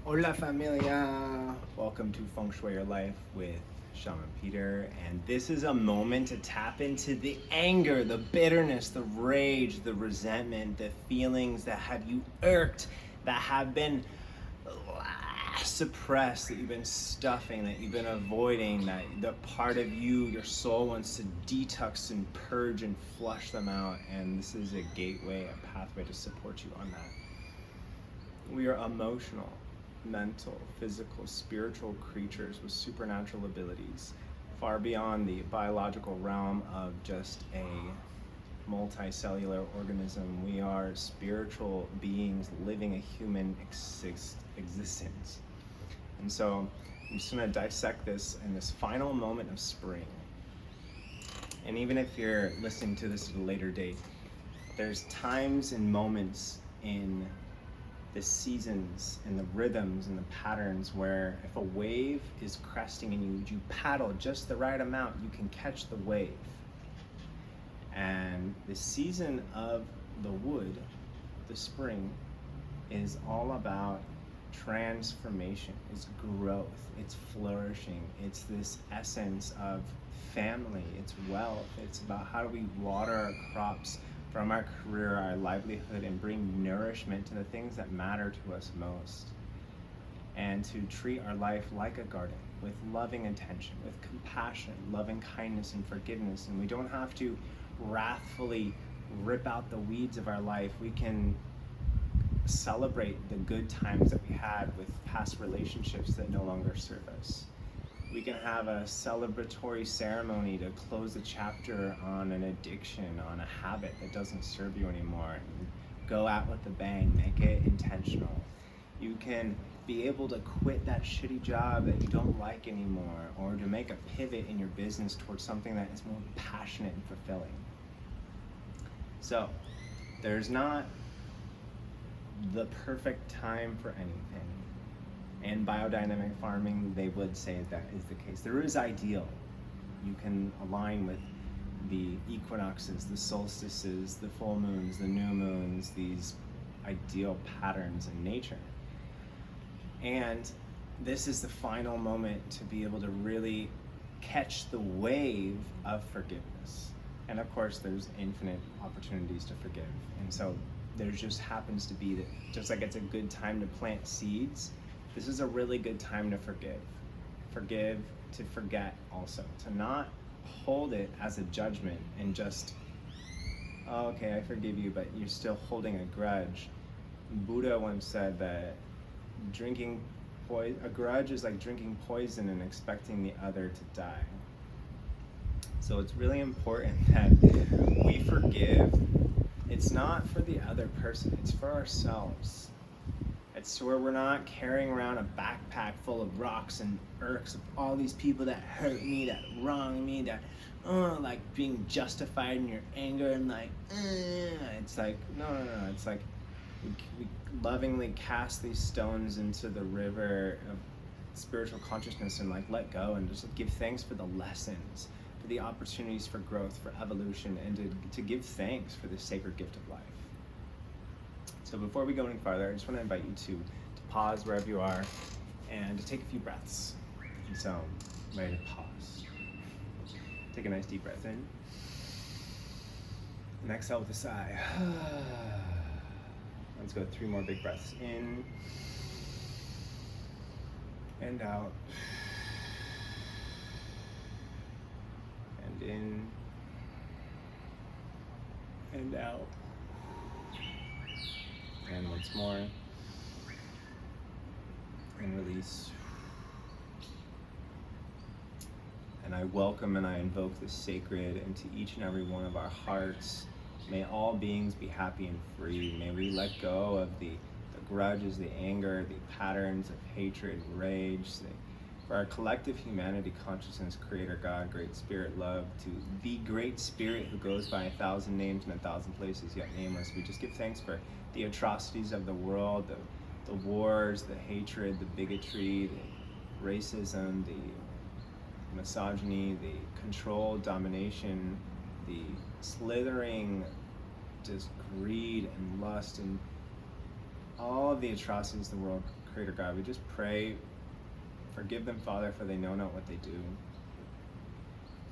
Hola familia! Welcome to Feng Shui Your Life with Shaman Peter. And this is a moment to tap into the anger, the bitterness, the rage, the resentment, the feelings that have you irked, that have been suppressed, that you've been stuffing, that you've been avoiding, that the part of you, your soul wants to detox and purge and flush them out. And this is a gateway, a pathway to support you on that. We are emotional, mental, physical, spiritual creatures with supernatural abilities, far beyond the biological realm of just a multicellular organism. We are spiritual beings living a human existence. And so I'm just going to dissect this in this final moment of spring. And even if you're listening to this at a later date, there's times and moments in the seasons and the rhythms and the patterns where if a wave is cresting and you paddle just the right amount, you can catch the wave. And the season of the wood, the spring, is all about transformation, it's growth, it's flourishing, it's this essence of family, it's wealth, it's about how do we water our crops from our career, our livelihood, and bring nourishment to the things that matter to us most. And to treat our life like a garden with loving attention, with compassion, loving kindness, and forgiveness. And we don't have to wrathfully rip out the weeds of our life. We can celebrate the good times that we had with past relationships that no longer serve us. We can have a celebratory ceremony to close a chapter on an addiction, on a habit that doesn't serve you anymore. And go out with a bang, make it intentional. You can be able to quit that shitty job that you don't like anymore, or to make a pivot in your business towards something that is more passionate and fulfilling. So, there's not the perfect time for anything. In biodynamic farming, they would say that is the case. There is ideal. You can align with the equinoxes, the solstices, the full moons, the new moons, these ideal patterns in nature. And this is the final moment to be able to really catch the wave of forgiveness. And of course, there's infinite opportunities to forgive. And so there just happens to be that, just like it's a good time to plant seeds, this is a really good time to forgive. Forgive, to forget also. To not hold it as a judgment and just, oh, okay, I forgive you, but you're still holding a grudge. Buddha once said that a grudge is like drinking poison and expecting the other to die. So it's really important that we forgive. It's not for the other person, it's for ourselves. It's where we're not carrying around a backpack full of rocks and irks of all these people that hurt me, that wronged me, that like being justified in your anger and like, it's like, no. It's like we lovingly cast these stones into the river of spiritual consciousness and like let go and just give thanks for the lessons, for the opportunities for growth, for evolution, and to give thanks for the sacred gift of life. So before we go any farther, I just want to invite you to pause wherever you are and to take a few breaths. And so, I'm ready to pause. Take a nice deep breath in. And exhale with a sigh. Let's go 3 more big breaths in and out. And in and out. And once more, and release. And I welcome and I invoke the sacred into each and every one of our hearts. May all beings be happy and free. May we let go of the grudges, the anger, the patterns of hatred, rage, for our collective humanity, consciousness, creator, God, great spirit, love, to the great spirit who goes by 1,000 names in 1,000 places, yet nameless. We just give thanks for the atrocities of the world, the wars, the hatred, the bigotry, the racism, the misogyny, the control, domination, the slithering, just greed and lust and all of the atrocities the world, Creator God, we just pray, forgive them, Father, for they know not what they do.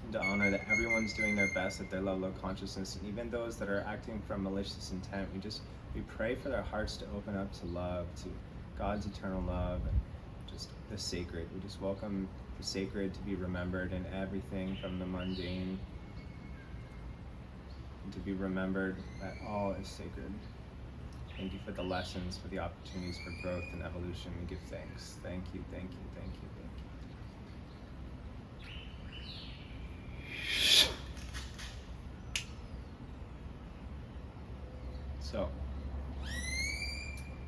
And to honor that everyone's doing their best at their level of consciousness, and even those that are acting from malicious intent, we pray for their hearts to open up to love, to God's eternal love, and just the sacred. We just welcome the sacred to be remembered in everything from the mundane, and to be remembered that all is sacred. Thank you for the lessons, for the opportunities for growth and evolution. We give thanks. Thank you, thank you, thank you, thank you. So,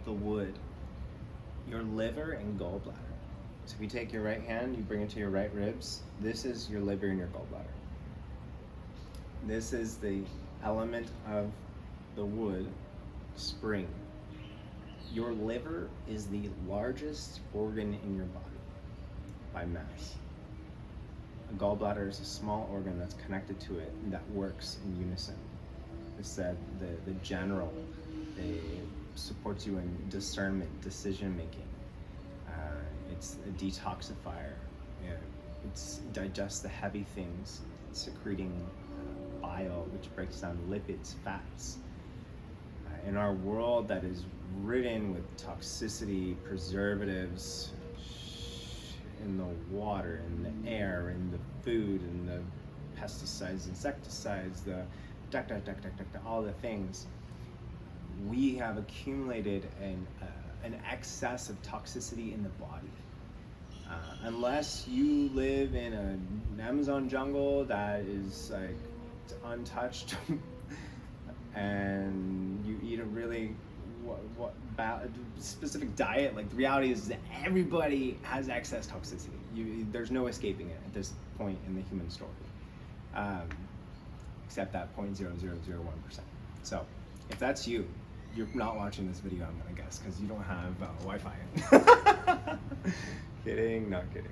the wood, your liver and gallbladder. So if you take your right hand, you bring it to your right ribs, this is your liver and your gallbladder. This is the element of the wood, spring. Your liver is the largest organ in your body by mass. A gallbladder is a small organ that's connected to it that works in unison. It's that the general, it supports you in discernment, decision making. It's a detoxifier. It digests the heavy things, secreting bile, which breaks down lipids, fats. In our world that is ridden with toxicity, preservatives in the water, in the air, in the food, in the pesticides, insecticides, the all the things, we have accumulated an excess of toxicity in the body. Unless you live in an Amazon jungle that is like untouched and you eat a really specific diet, like the reality is that everybody has excess toxicity. There's no escaping it at this point in the human story, except that 0.0001%. So if that's you, you're not watching this video, I'm gonna guess, because you don't have Wi-Fi. Kidding, not kidding.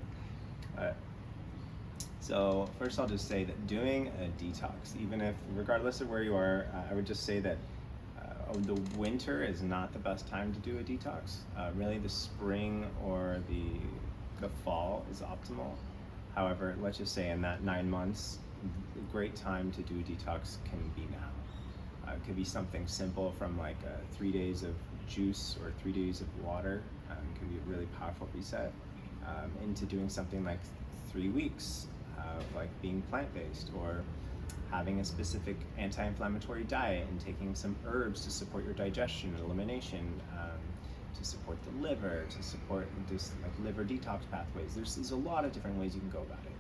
So first I'll just say that doing a detox, even if, regardless of where you are, I would just say that the winter is not the best time to do a detox. Really the spring or the fall is optimal. However, let's just say in that 9 months, a great time to do a detox can be now. It could be something simple from like 3 days of juice or 3 days of water. It can be a really powerful reset, into doing something like 3 weeks of like being plant-based, or having a specific anti-inflammatory diet and taking some herbs to support your digestion and elimination, to support the liver, to support this like liver detox pathways. There's a lot of different ways you can go about it.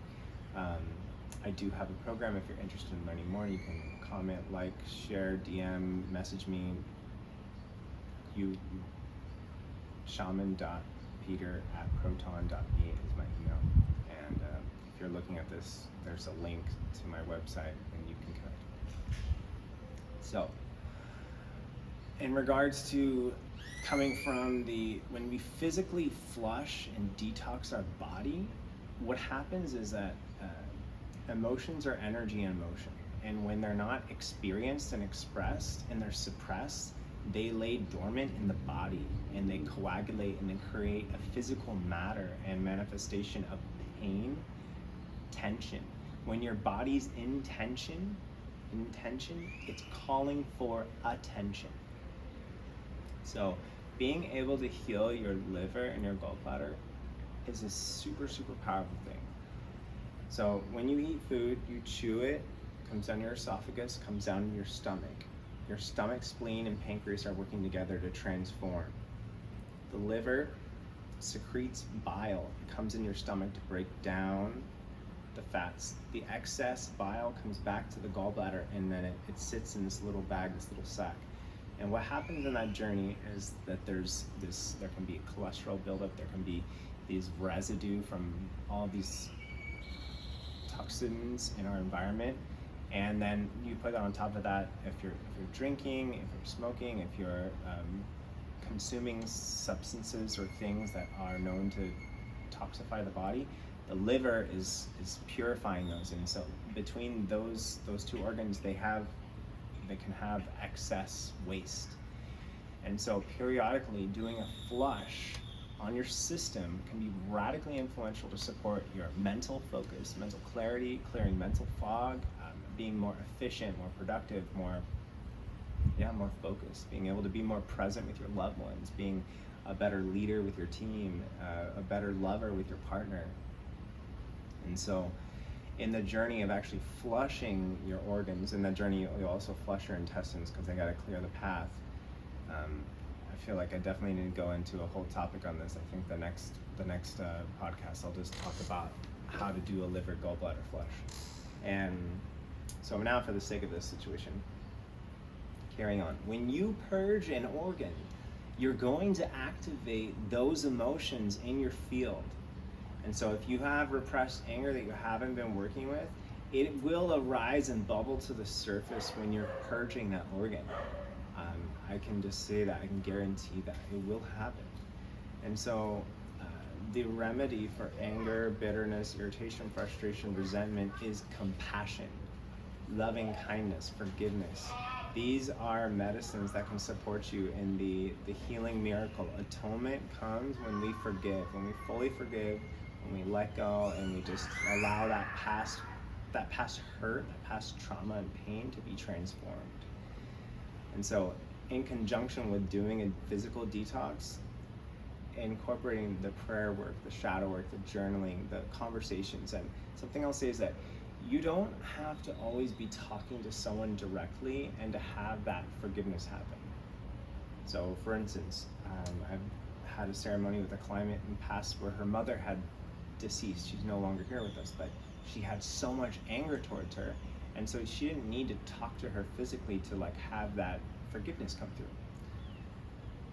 I do have a program if you're interested in learning more. You can comment, like, share, DM, message me. shaman.peter@proton.me is my email. And if you're looking at this, there's a link to my website and you can connect. So, in regards to coming from when we physically flush and detox our body, what happens is that emotions are energy in motion. And when they're not experienced and expressed and they're suppressed, they lay dormant in the body and they coagulate and they create a physical matter and manifestation of pain, tension. When your body's in tension, it's calling for attention. So being able to heal your liver and your gallbladder is a super, super powerful thing. So when you eat food, you chew it, comes down your esophagus, comes down in your stomach. Your stomach, spleen, and pancreas are working together to transform. The liver secretes bile. It comes in your stomach to break down the fats. The excess bile comes back to the gallbladder, and then it sits in this little bag, this little sac. And what happens in that journey is that there can be a cholesterol buildup, there can be these residue from all these toxins in our environment. And then you put on top of that, if you're drinking, if you're smoking, if you're consuming substances or things that are known to toxify the body, the liver is purifying those. And so between those two organs, they can have excess waste. And so periodically doing a flush on your system can be radically influential to support your mental focus, mental clarity, clearing mental fog, being more efficient, more productive, more focused, being able to be more present with your loved ones, being a better leader with your team, a better lover with your partner. And so in the journey of actually flushing your organs, in that journey you'll also flush your intestines because they got to clear the path. I feel like I definitely need to go into a whole topic on this. I think the next podcast I'll just talk about how to do a liver gallbladder flush. And so now, for the sake of this situation, carrying on. When you purge an organ, you're going to activate those emotions in your field. And so if you have repressed anger that you haven't been working with, it will arise and bubble to the surface when you're purging that organ. I can just say that, I can guarantee that it will happen. And so the remedy for anger, bitterness, irritation, frustration, resentment is compassion, loving kindness, forgiveness. These are medicines that can support you in the healing miracle. Atonement comes when we forgive, when we fully forgive, when we let go, and we just allow that past hurt, that past trauma and pain to be transformed. And so in conjunction with doing a physical detox, incorporating the prayer work, the shadow work, the journaling, the conversations. And something I'll say is that you don't have to always be talking to someone directly and to have that forgiveness happen. So for instance, I've had a ceremony with a client in the past where her mother had deceased. She's no longer here with us, but she had so much anger towards her, and so she didn't need to talk to her physically to like have that forgiveness come through.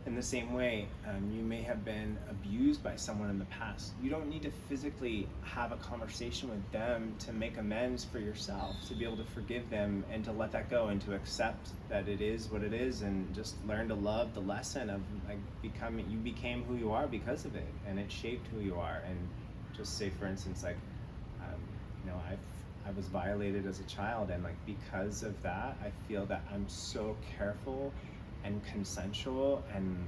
In the same way, you may have been abused by someone in the past. You don't need to physically have a conversation with them to make amends for yourself, to be able to forgive them and to let that go and to accept that it is what it is, and just learn to love the lesson of like you became who you are because of it, and it shaped who you are. And just say, for instance, like, I was violated as a child, and like because of that, I feel that I'm so careful and consensual and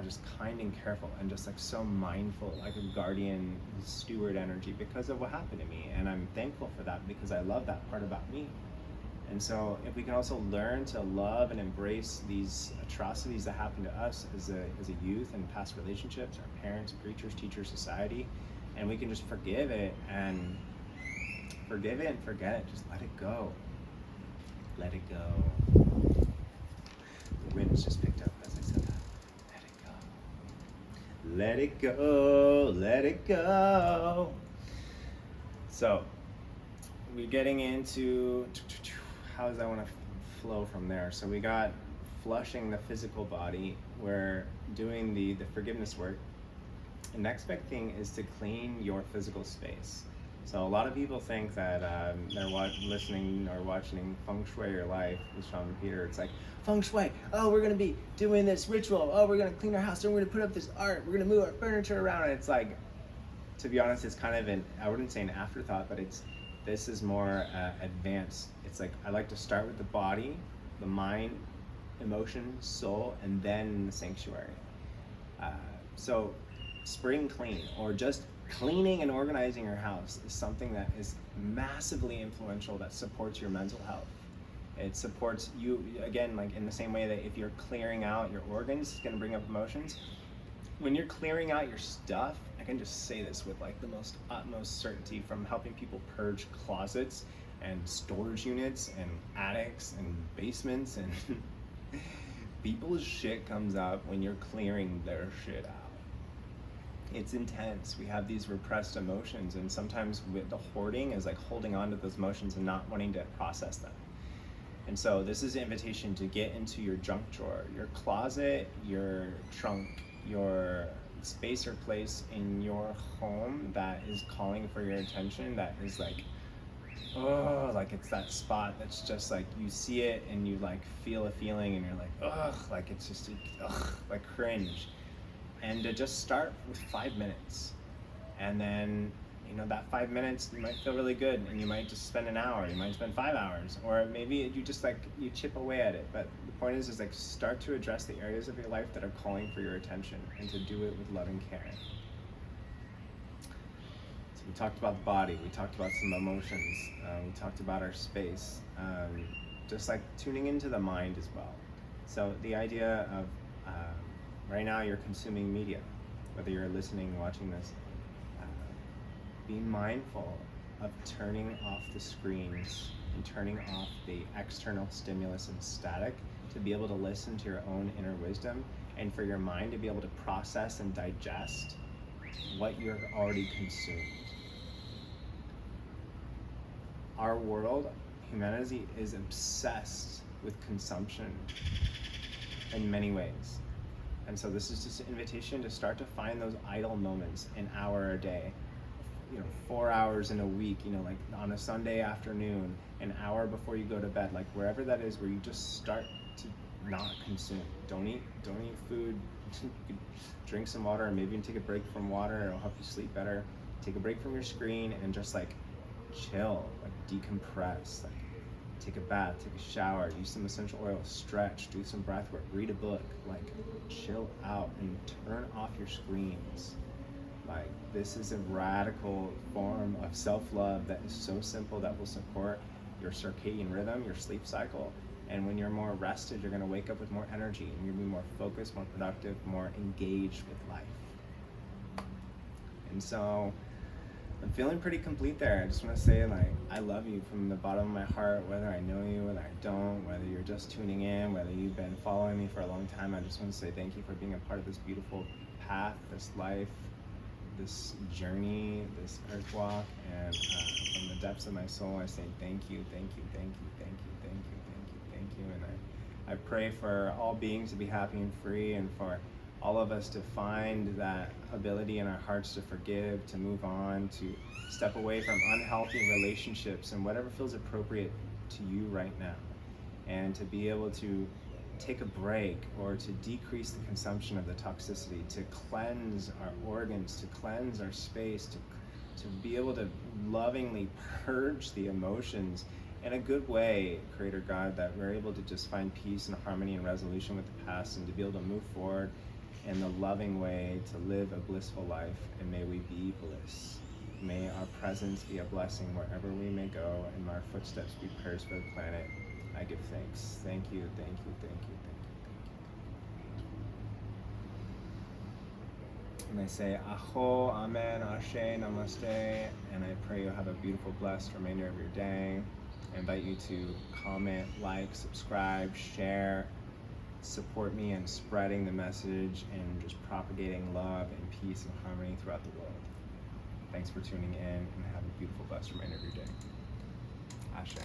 just kind and careful and just like so mindful, like a guardian steward energy because of what happened to me. And I'm thankful for that because I love that part about me. And so if we can also learn to love and embrace these atrocities that happened to us as a youth and past relationships, our parents, preachers, teachers, society, and we can just forgive it and forget it, just let it go. Let it go. The wind's just picked up as I said that. Let it go. Let it go. Let it go. So we're getting into how does I want to flow from there. So we got flushing the physical body. We're doing the forgiveness work. The next big thing is to clean your physical space. So a lot of people think that they're listening or watching Feng Shui Your Life with Sean and Peter. It's like, Feng Shui, oh, we're going to be doing this ritual. Oh, we're going to clean our house. And we're going to put up this art. We're going to move our furniture around. And it's like, to be honest, it's kind of I wouldn't say an afterthought, but this is more advanced. It's like, I like to start with the body, the mind, emotion, soul, and then the sanctuary. So spring clean, or just cleaning and organizing your house, is something that is massively influential, that supports your mental health. It supports you, again, like in the same way that if you're clearing out your organs, it's going to bring up emotions. When you're clearing out your stuff, I can just say this with like the most utmost certainty from helping people purge closets and storage units and attics and basements, and people's shit comes up when you're clearing their shit out. It's intense. We have these repressed emotions, and sometimes with the hoarding is like holding on to those emotions and not wanting to process them. And so this is an invitation to get into your junk drawer, your closet, your trunk, your space or place in your home that is calling for your attention, that is like, oh, like it's that spot that's just like, you see it and you like feel a feeling and you're like, ugh, like it's just, ugh, like cringe. And to just start with 5 minutes, and then you know, that 5 minutes, you might feel really good, and you might just spend an hour, you might spend 5 hours, or maybe you just like, you chip away at it. But the point is like, start to address the areas of your life that are calling for your attention, and to do it with loving care. So we talked about the body, we talked about some emotions, we talked about our space, just like tuning into the mind as well. So the idea of, right now you're consuming media, whether you're listening, watching this, being mindful of turning off the screens and turning off the external stimulus and static, to be able to listen to your own inner wisdom, and for your mind to be able to process and digest what you're already consumed. Our world, humanity, is obsessed with consumption in many ways. And so this is just an invitation to start to find those idle moments, an hour a day, 4 hours in a week, like on a Sunday afternoon, an hour before you go to bed, like wherever that is, where you just start to not consume. Don't eat food. Drink some water, or maybe even take a break from water. It'll help you sleep better. Take a break from your screen and just like chill, like decompress, like take a bath, take a shower, use some essential oil, stretch, do some breath work, read a book, like chill out and turn off your screens. Like, this is a radical form of self-love that is so simple, that will support your circadian rhythm, your sleep cycle. And when you're more rested, you're gonna wake up with more energy, and you're gonna be more focused, more productive, more engaged with life. And so I'm feeling pretty complete there. I just wanna say, like, I love you from the bottom of my heart, whether I know you, whether I don't, whether you're just tuning in, whether you've been following me for a long time. I just wanna say thank you for being a part of this beautiful path, this life, this journey, this earth walk. And from the depths of my soul, I say thank you, thank you, thank you, thank you, thank you, thank you, thank you. And I pray for all beings to be happy and free, and for all of us to find that ability in our hearts to forgive, to move on, to step away from unhealthy relationships and whatever feels appropriate to you right now, and to be able to take a break, or to decrease the consumption of the toxicity, to cleanse our organs, to cleanse our space, to be able to lovingly purge the emotions in a good way, Creator God, that we're able to just find peace and harmony and resolution with the past, and to be able to move forward in the loving way to live a blissful life. And may we be bliss. May our presence be a blessing wherever we may go, and our footsteps be prayers for the planet. I give thanks. Thank you, thank you, thank you, thank you, thank you. And I say Aho, Amen, Ashe, Namaste, and I pray you'll have a beautiful, blessed remainder of your day. I invite you to comment, like, subscribe, share, support me in spreading the message and just propagating love and peace and harmony throughout the world. Thanks for tuning in, and have a beautiful, blessed remainder of your day. Ashe.